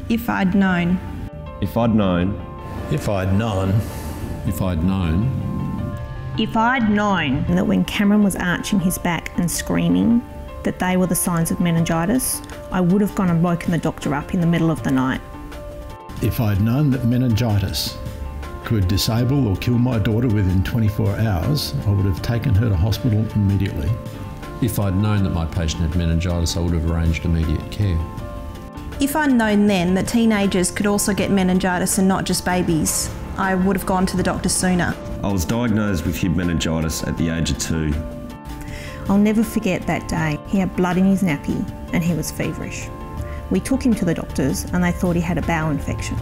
If I'd known. If I'd known. If I'd known. If I'd known. If I'd known that when Cameron was arching his back and screaming that they were the signs of meningitis, I would have gone and woken the doctor up in the middle of the night. If I'd known that meningitis could disable or kill my daughter within 24 hours, I would have taken her to hospital immediately. If I'd known that my patient had meningitis, I would have arranged immediate care. If I'd known then that teenagers could also get meningitis and not just babies, I would have gone to the doctor sooner. I was diagnosed with hib meningitis at the age of 2. I'll never forget that day. He had blood in his nappy and he was feverish. We took him to the doctors and they thought he had a bowel infection.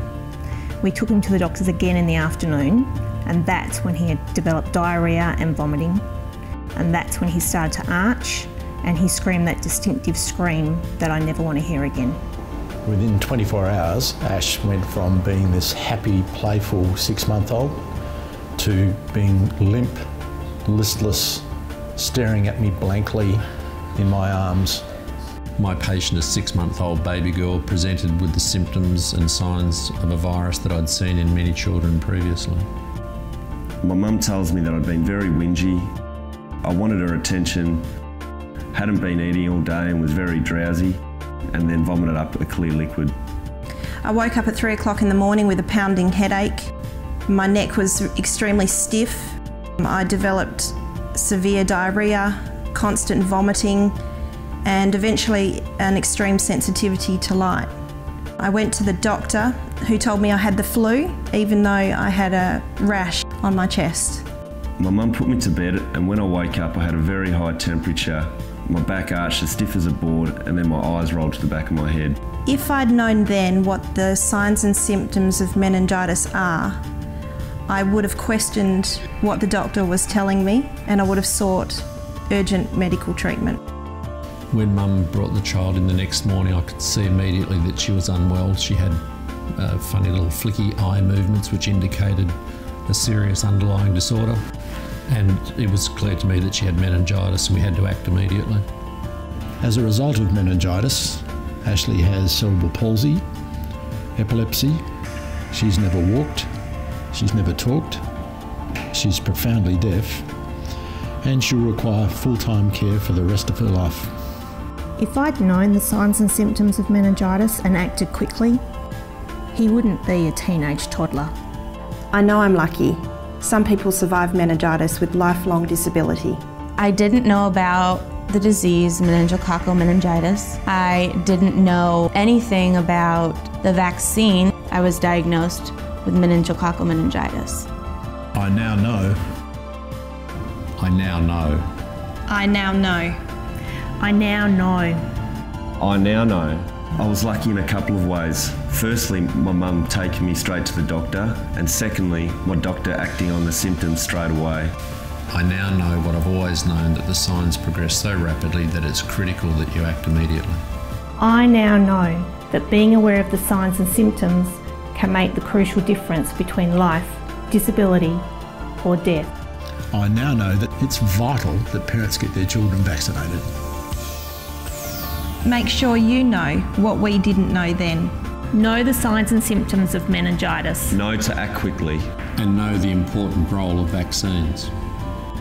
We took him to the doctors again in the afternoon, and that's when he had developed diarrhoea and vomiting. And that's when he started to arch and he screamed that distinctive scream that I never want to hear again. Within 24 hours, Ash went from being this happy, playful 6-month-old to being limp, listless, staring at me blankly in my arms. My patient, a 6-month-old baby girl, presented with the symptoms and signs of a virus that I'd seen in many children previously. My mum tells me that I'd been very whingy. I wanted her attention, hadn't been eating all day and was very drowsy, and then vomited up a clear liquid. I woke up at 3 o'clock in the morning with a pounding headache. My neck was extremely stiff. I developed severe diarrhoea, constant vomiting, and eventually an extreme sensitivity to light. I went to the doctor who told me I had the flu, even though I had a rash on my chest. My mum put me to bed, and when I woke up I had a very high temperature. My back arched as stiff as a board, and then my eyes rolled to the back of my head. If I'd known then what the signs and symptoms of meningitis are, I would have questioned what the doctor was telling me, and I would have sought urgent medical treatment. When Mum brought the child in the next morning, I could see immediately that she was unwell. She had funny little flicky eye movements which indicated a serious underlying disorder. And it was clear to me that she had meningitis and we had to act immediately. As a result of meningitis, Ashley has cerebral palsy, epilepsy, she's never walked, she's never talked, she's profoundly deaf, and she'll require full-time care for the rest of her life. If I'd known the signs and symptoms of meningitis and acted quickly, he wouldn't be a teenage toddler. I know I'm lucky. Some people survive meningitis with lifelong disability. I didn't know about the disease meningococcal meningitis. I didn't know anything about the vaccine. I was diagnosed with meningococcal meningitis. I now know. I now know. I now know. I now know. I now know. I was lucky in a couple of ways. Firstly, my mum taking me straight to the doctor, and secondly, my doctor acting on the symptoms straight away. I now know what I've always known, that the signs progress so rapidly that it's critical that you act immediately. I now know that being aware of the signs and symptoms can make the crucial difference between life, disability, or death. I now know that it's vital that parents get their children vaccinated. Make sure you know what we didn't know then. Know the signs and symptoms of meningitis. Know to act quickly. And know the important role of vaccines.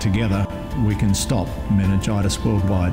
Together, we can stop meningitis worldwide.